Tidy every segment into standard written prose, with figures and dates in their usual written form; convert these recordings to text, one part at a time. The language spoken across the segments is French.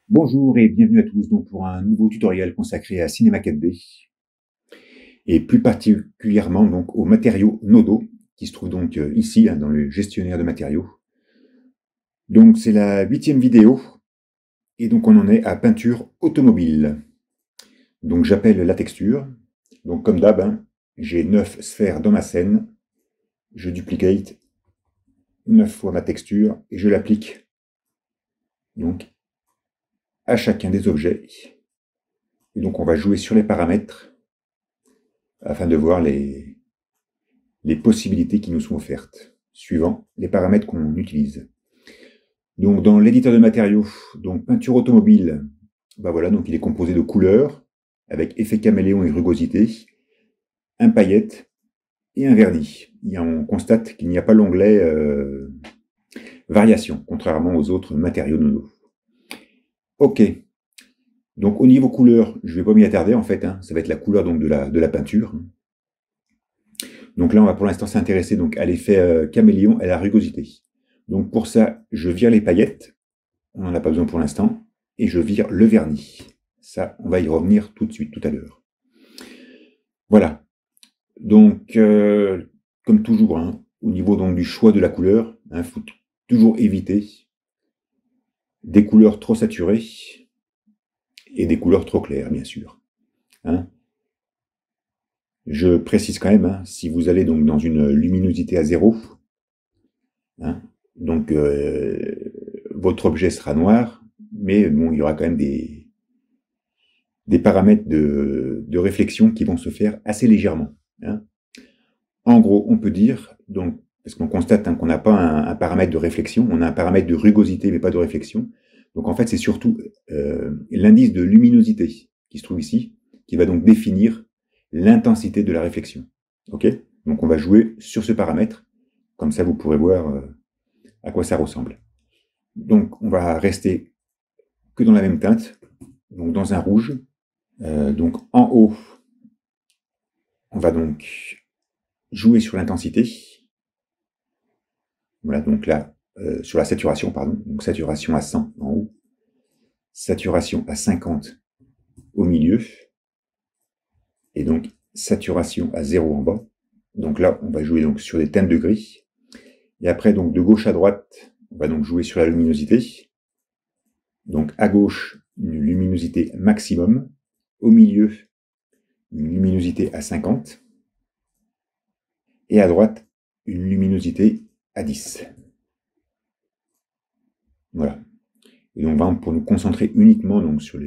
Bonjour et bienvenue à tous donc pour un nouveau tutoriel consacré à Cinema 4D et plus particulièrement donc aux matériaux Nodo qui se trouvent donc ici dans le gestionnaire de matériaux. Donc c'est la 8e vidéo et donc on en est à peinture automobile. Donc j'appelle la texture. Donc comme d'hab, j'ai 9 sphères dans ma scène. Je duplicate 9 fois ma texture et je l'applique donc à chacun des objets. Et donc on va jouer sur les paramètres afin de voir les possibilités qui nous sont offertes, suivant les paramètres qu'on utilise. Donc dans l'éditeur de matériaux, donc peinture automobile, voilà, donc il est composé de couleurs, avec effet caméléon et rugosité, un paillette et un vernis. On constate qu'il n'y a pas l'onglet variation, contrairement aux autres matériaux Nodo. Ok. Donc au niveau couleur, je ne vais pas m'y attarder en fait, ça va être la couleur donc, de la peinture. Donc là, on va pour l'instant s'intéresser donc à l'effet caméléon et à la rugosité. Donc pour ça, je vire les paillettes, on n'en a pas besoin pour l'instant, et je vire le vernis. Ça, on va y revenir tout de suite, tout à l'heure. Voilà. Donc, comme toujours, au niveau donc, du choix de la couleur, il faut toujours éviter des couleurs trop saturées et des couleurs trop claires, bien sûr. Je précise quand même, si vous allez donc dans une luminosité à 0, donc votre objet sera noir, mais bon, il y aura quand même des paramètres de réflexion qui vont se faire assez légèrement. En gros, on peut dire, donc, parce qu'on constate qu'on n'a pas un paramètre de réflexion, on a un paramètre de rugosité, mais pas de réflexion. Donc en fait, c'est surtout l'indice de luminosité qui se trouve ici, qui va donc définir l'intensité de la réflexion. Ok ? Donc on va jouer sur ce paramètre, comme ça vous pourrez voir à quoi ça ressemble. Donc on va rester que dans la même teinte, donc dans un rouge. Donc en haut, on va donc jouer sur l'intensité. Voilà, donc là, sur la saturation, pardon. Donc saturation à 100 en haut, saturation à 50 au milieu, et donc saturation à 0 en bas. Donc là, on va jouer donc sur des teintes de gris. Et après, donc de gauche à droite, on va donc jouer sur la luminosité. Donc à gauche, une luminosité maximum. Au milieu, une luminosité à 50. Et à droite, une luminosité à 10. Voilà. Et donc, pour nous concentrer uniquement donc, sur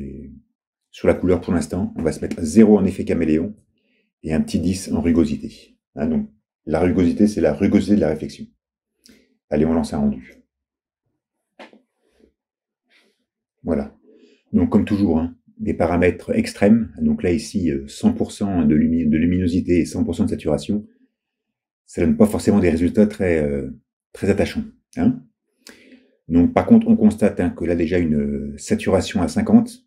la couleur pour l'instant, on va se mettre 0 en effet caméléon et un petit 10 en rugosité. Donc, la rugosité, c'est la rugosité de la réflexion. Allez, on lance un rendu. Voilà. Donc, comme toujours, des paramètres extrêmes. Donc là, ici, 100% de luminosité et 100% de saturation. Ça donne pas forcément des résultats très attachants. Donc, par contre, on constate que là, déjà, une saturation à 50,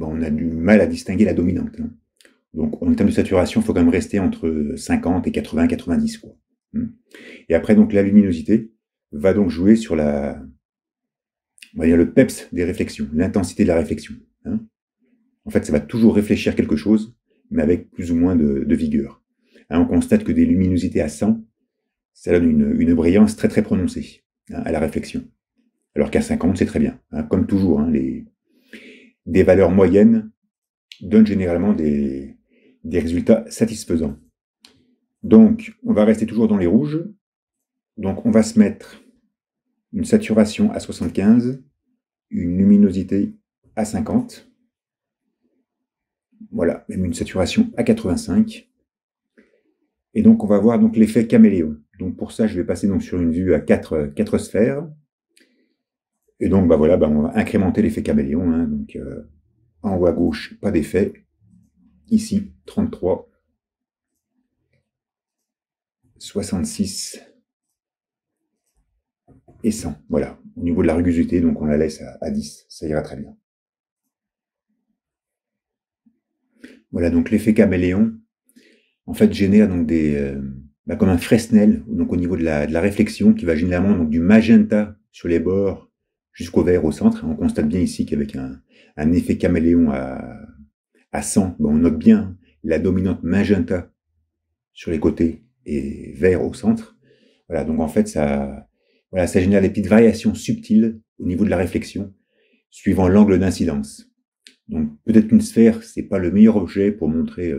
on a du mal à distinguer la dominante. Donc, en termes de saturation, il faut quand même rester entre 50 et 80, 90, quoi. Et après, donc, la luminosité va donc jouer sur on va dire le peps des réflexions, l'intensité de la réflexion. En fait, ça va toujours réfléchir quelque chose, mais avec plus ou moins de vigueur. On constate que des luminosités à 100, ça donne une brillance très très prononcée à la réflexion. Alors qu'à 50, c'est très bien. Comme toujours, des valeurs moyennes donnent généralement des résultats satisfaisants. Donc, on va rester toujours dans les rouges. Donc, on va se mettre une saturation à 75, une luminosité à 50. Voilà, même une saturation à 85. Et donc, on va voir donc l'effet caméléon. Donc, pour ça, je vais passer donc sur une vue à 4 sphères. Et donc, on va incrémenter l'effet caméléon. Donc, en haut à gauche, pas d'effet. Ici, 33, 66, et 100. Voilà. Au niveau de la rugosité, donc on la laisse à 10. Ça ira très bien. Voilà, donc l'effet caméléon, en fait, génère donc comme un Fresnel, donc au niveau de la réflexion, qui va généralement donc du magenta sur les bords jusqu'au vert au centre. On constate bien ici qu'avec un effet caméléon à 100, on note bien la dominante magenta sur les côtés et vert au centre. Voilà, donc en fait, ça génère des petites variations subtiles au niveau de la réflexion, suivant l'angle d'incidence. Donc peut-être qu'une sphère, c'est pas le meilleur objet pour montrer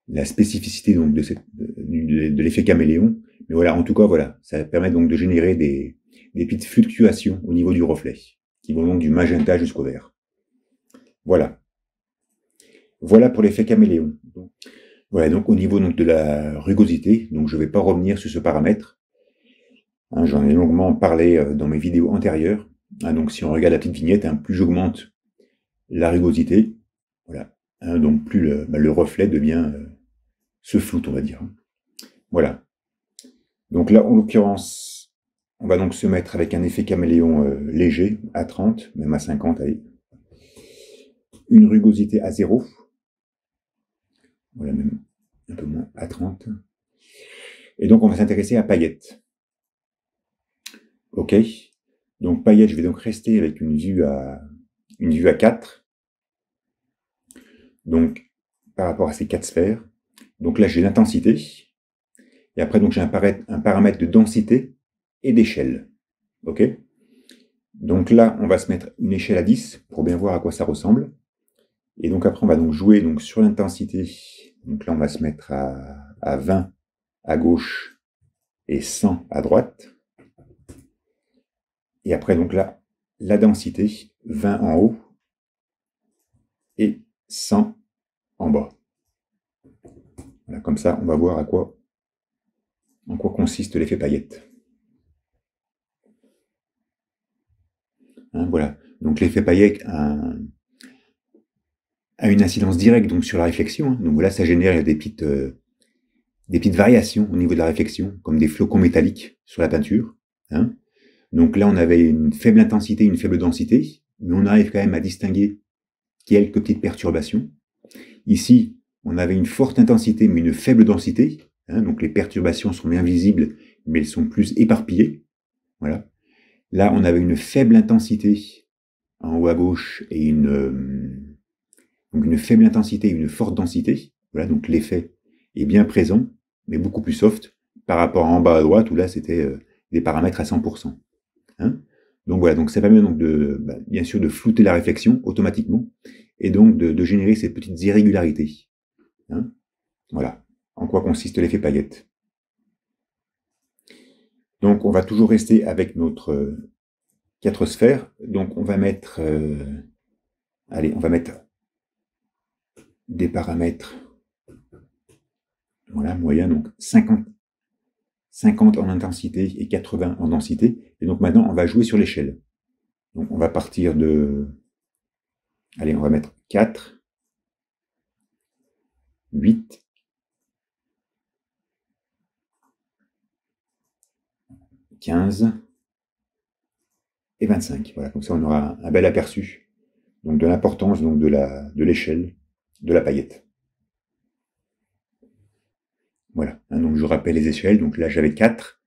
la spécificité donc de l'effet caméléon, mais voilà, en tout cas, voilà, ça permet donc de générer des petites fluctuations au niveau du reflet, qui vont donc du magenta jusqu'au vert. Voilà. Voilà pour l'effet caméléon. Voilà, donc au niveau donc de la rugosité, donc je ne vais pas revenir sur ce paramètre. Hein, j'en ai longuement parlé dans mes vidéos antérieures. Hein, donc si on regarde la petite vignette, hein, plus j'augmente la rugosité, voilà, hein, donc plus le reflet devient se floute, on va dire. Voilà. Donc là, en l'occurrence, on va donc se mettre avec un effet caméléon léger, à 30, même à 50, allez. Une rugosité à 0. Voilà, même un peu moins, à 30. Et donc, on va s'intéresser à paillettes. OK. Donc, paillettes, je vais donc rester avec une vue à 4. Donc, par rapport à ces 4 sphères. Donc là, j'ai l'intensité. Et après, donc, j'ai un paramètre de densité et d'échelle. OK. Donc là, on va se mettre une échelle à 10 pour bien voir à quoi ça ressemble. Et donc après, on va donc jouer donc, sur l'intensité. Donc là, on va se mettre à 20 à gauche et 100 à droite. Et après, donc là, la densité, 20 en haut et 100 en bas. Voilà, comme ça, on va voir en quoi consiste l'effet paillette. Hein, voilà. Donc l'effet paillette a une incidence directe donc, sur la réflexion. Hein. Donc là, ça génère des petites variations au niveau de la réflexion, comme des flocons métalliques sur la peinture. Hein. Donc là, on avait une faible intensité, une faible densité, mais on arrive quand même à distinguer quelques petites perturbations. Ici, on avait une forte intensité, mais une faible densité. Hein, donc les perturbations sont bien visibles, mais elles sont plus éparpillées. Voilà. Là, on avait une faible intensité en haut à gauche et une faible intensité et une forte densité. Voilà, donc l'effet est bien présent, mais beaucoup plus soft par rapport à en bas à droite où là, c'était des paramètres à 100%. Hein, donc voilà, donc ça permet donc bien sûr de flouter la réflexion automatiquement et donc de générer ces petites irrégularités. Hein, voilà, en quoi consiste l'effet paillette. Donc on va toujours rester avec notre 4 sphères. Donc on va mettre, on va mettre des paramètres, voilà, moyen, donc 50 en intensité et 80 en densité. Et donc maintenant, on va jouer sur l'échelle. Donc on va partir de... Allez, on va mettre 4, 8, 15 et 25. Voilà, comme ça on aura un bel aperçu donc de l'importance donc de l'échelle de la paillette. Voilà, hein, donc je rappelle les échelles. Donc là j'avais 4,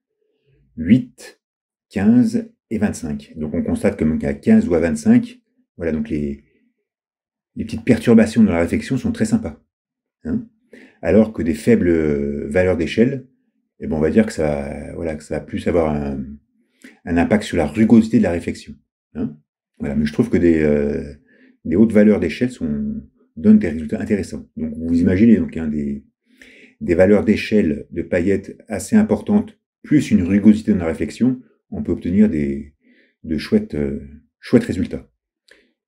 8, 15 et 25. Donc on constate que qu'à 15 ou à 25, voilà, donc les petites perturbations dans la réflexion sont très sympas. Hein, alors que des faibles valeurs d'échelle, eh ben on va dire que ça va plus avoir un impact sur la rugosité de la réflexion. Hein, voilà, mais je trouve que des hautes valeurs d'échelle donnent des résultats intéressants. Donc vous imaginez donc des valeurs d'échelle de paillettes assez importantes, plus une rugosité dans la réflexion, on peut obtenir de chouettes résultats.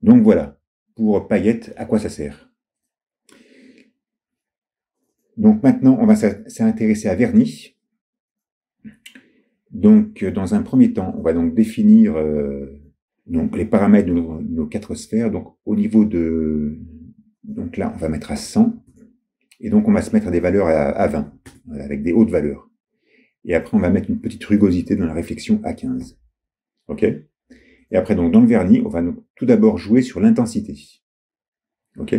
Donc voilà, pour paillettes, à quoi ça sert? Donc maintenant, on va s'intéresser à vernis. Donc dans un premier temps, on va donc définir donc les paramètres de nos 4 sphères. Donc au niveau donc là, on va mettre à 100. Et donc on va se mettre à des valeurs à 20, voilà, avec des hautes valeurs. Et après, on va mettre une petite rugosité dans la réflexion à 15. OK? Et après, donc, dans le vernis, on va donc tout d'abord jouer sur l'intensité. OK?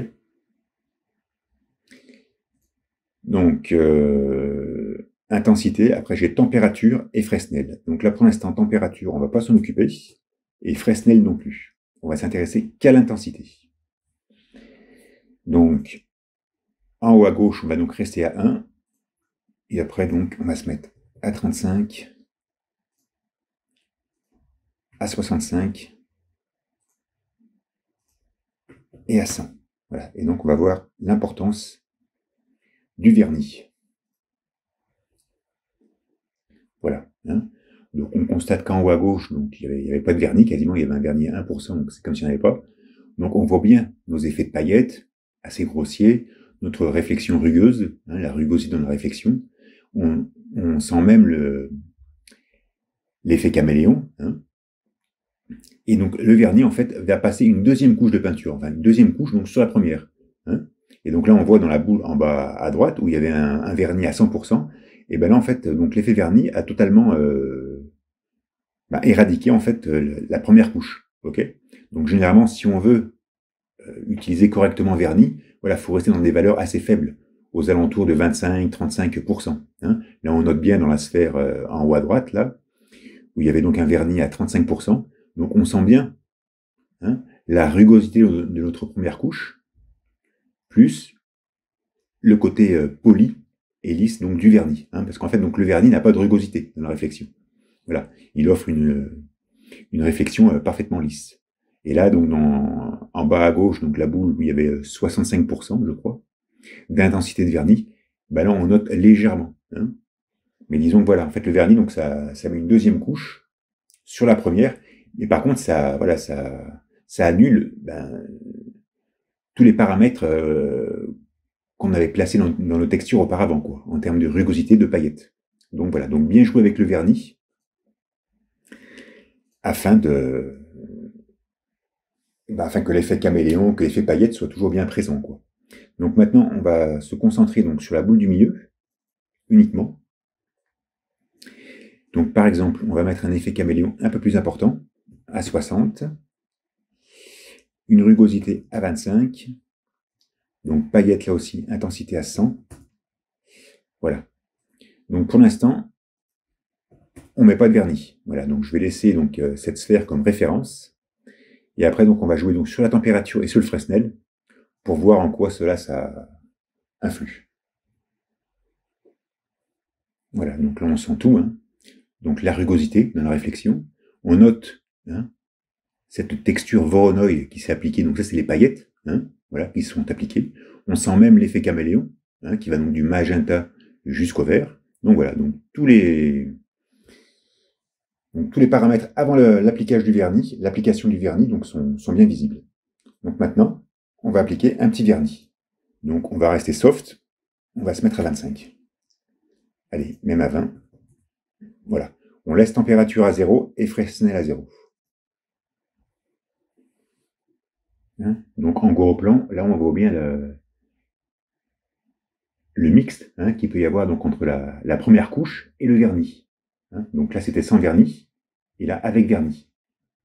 Donc, intensité, après j'ai température et Fresnel. Donc là, pour l'instant, température, on ne va pas s'en occuper, et Fresnel non plus. On va s'intéresser qu'à l'intensité. Donc, en haut à gauche, on va donc rester à 1, et après, donc, on va se mettre à 35, à 65, et à 100. Voilà. Et donc, on va voir l'importance du vernis. Voilà. Hein. Donc, on constate qu'en haut à gauche, donc, il n'y avait pas de vernis, quasiment, il y avait un vernis à 1%, donc c'est comme s'il n'y en avait pas. Donc, on voit bien nos effets de paillettes, assez grossiers, notre réflexion rugueuse, hein, la rugosité dans la réflexion. On sent même l'effet caméléon. Hein. Et donc, le vernis, en fait, va passer une deuxième couche de peinture, enfin, une deuxième couche, donc, sur la première. Hein. Et donc là, on voit dans la boule en bas à droite, où il y avait un vernis à 100%, et ben là, en fait, donc l'effet vernis a totalement éradiqué, en fait, la première couche. Ok. Donc, généralement, si on veut utiliser correctement vernis, voilà, faut rester dans des valeurs assez faibles, aux alentours de 25-35%. Hein. Là, on note bien dans la sphère en haut à droite, là, où il y avait donc un vernis à 35%. Donc, on sent bien hein, la rugosité de notre première couche, plus le côté poli et lisse donc du vernis. Hein, parce qu'en fait, donc, le vernis n'a pas de rugosité dans la réflexion. Voilà, il offre une réflexion parfaitement lisse. Et là, donc, en bas à gauche, donc la boule où il y avait 65%, je crois, d'intensité de vernis, ben là, on note légèrement. Hein. Mais disons que voilà, en fait, le vernis, donc ça met une deuxième couche sur la première. Mais par contre, ça annule tous les paramètres qu'on avait placés dans nos textures auparavant, quoi, en termes de rugosité, de paillettes. Donc voilà, donc bien jouer avec le vernis afin que l'effet caméléon, que l'effet paillette soit toujours bien présent, quoi. Donc maintenant, on va se concentrer donc sur la boule du milieu, uniquement. Donc par exemple, on va mettre un effet caméléon un peu plus important, à 60, une rugosité à 25, donc paillette là aussi, intensité à 100. Voilà. Donc pour l'instant, on ne met pas de vernis. Voilà, donc je vais laisser donc, cette sphère comme référence. Et après, donc, on va jouer donc, sur la température et sur le Fresnel pour voir en quoi cela ça influe. Voilà, donc là on sent tout. Hein. Donc la rugosité dans la réflexion. On note hein, cette texture Voronoi qui s'est appliquée. Donc ça c'est les paillettes hein, voilà, qui sont appliquées. On sent même l'effet caméléon hein, qui va donc du magenta jusqu'au vert. Donc voilà, donc tous les paramètres avant l'application du vernis donc sont bien visibles. Donc maintenant, on va appliquer un petit vernis. Donc on va rester soft, on va se mettre à 25. Allez, même à 20. Voilà. On laisse température à 0 et Fresnel à 0. Hein donc en gros plan, là on voit bien le mixte hein, qu'il peut y avoir donc, entre la première couche et le vernis. Hein donc là c'était sans vernis, et là avec vernis.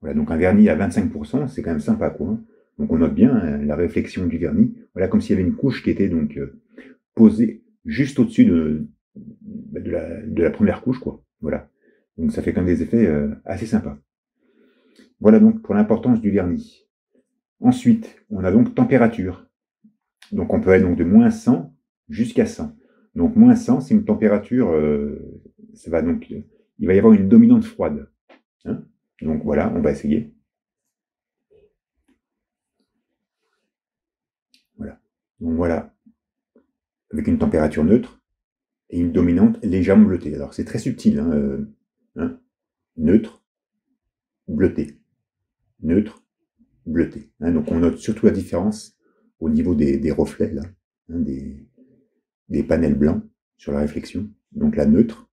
Voilà, donc un vernis à 25%, c'est quand même sympa, quoi. Hein. Donc on note bien la réflexion du vernis. Voilà, comme s'il y avait une couche qui était donc posée juste au-dessus de la première couche, quoi. Voilà. Donc ça fait quand même des effets assez sympas. Voilà donc pour l'importance du vernis. Ensuite, on a donc température. Donc on peut aller donc de moins 100 jusqu'à 100. Donc moins 100, c'est une température, ça va donc, il va y avoir une dominante froide. Hein donc voilà, on va essayer. Voilà. Donc voilà, avec une température neutre et une dominante légèrement bleutée. Alors c'est très subtil, hein, neutre, bleuté, neutre, bleuté. Hein, donc on note surtout la différence au niveau des reflets, là, hein, des panels blancs sur la réflexion. Donc la neutre,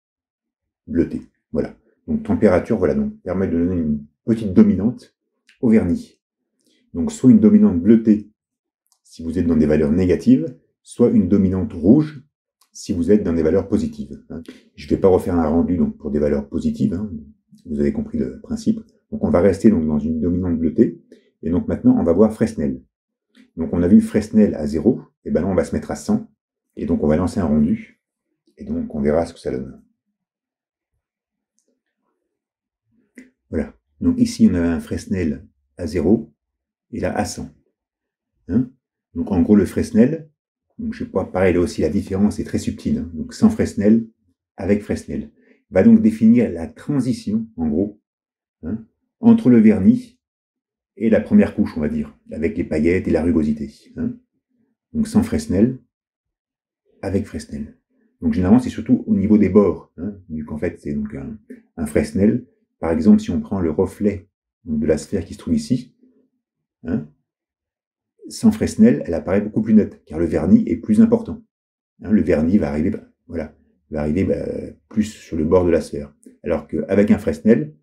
bleuté. Voilà. Donc température, voilà, donc permet de donner une petite dominante au vernis. Donc soit une dominante bleutée si vous êtes dans des valeurs négatives, soit une dominante rouge si vous êtes dans des valeurs positives. Hein. Je ne vais pas refaire un rendu donc, pour des valeurs positives, hein. Vous avez compris le principe. Donc on va rester donc dans une dominante bleutée. Et donc maintenant, on va voir Fresnel. Donc on a vu Fresnel à 0, et bien là on va se mettre à 100. Et donc on va lancer un rendu. Et donc on verra ce que ça donne. Voilà. Donc ici on a un Fresnel à 0, et là à 100. Hein, donc en gros le Fresnel, donc je sais pas, pareil là aussi la différence est très subtile. Hein, donc sans Fresnel, avec Fresnel, va donc définir la transition, en gros, hein, entre le vernis et la première couche, on va dire, avec les paillettes et la rugosité. Hein. Donc sans Fresnel, avec Fresnel. Donc généralement c'est surtout au niveau des bords, hein, vu qu'en fait c'est donc un Fresnel. Par exemple, si on prend le reflet de la sphère qui se trouve ici, hein, sans Fresnel, elle apparaît beaucoup plus nette, car le vernis est plus important. Hein, le vernis va arriver, voilà, plus sur le bord de la sphère. Alors qu'avec un Fresnel,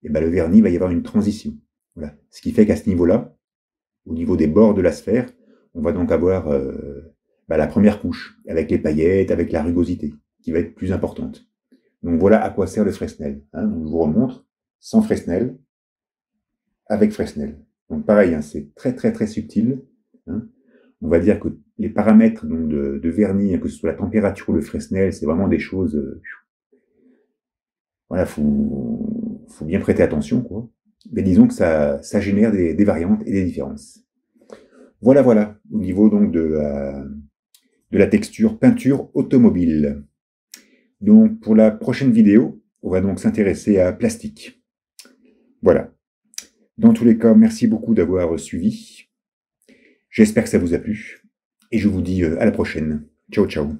le vernis va y avoir une transition. Voilà. Ce qui fait qu'à ce niveau-là, au niveau des bords de la sphère, on va donc avoir la première couche, avec les paillettes, avec la rugosité, qui va être plus importante. Donc voilà à quoi sert le Fresnel. Hein. Donc je vous remontre, sans Fresnel, avec Fresnel. Donc pareil, hein, c'est très très très subtil. Hein. On va dire que les paramètres donc, de vernis, hein, que ce soit la température ou le Fresnel, c'est vraiment des choses... voilà, faut bien prêter attention, quoi. Mais disons que ça génère des variantes et des différences. Voilà, au niveau donc de la texture peinture automobile. Donc pour la prochaine vidéo, on va donc s'intéresser à plastique. Voilà. Dans tous les cas, merci beaucoup d'avoir suivi. J'espère que ça vous a plu. Et je vous dis à la prochaine. Ciao, ciao.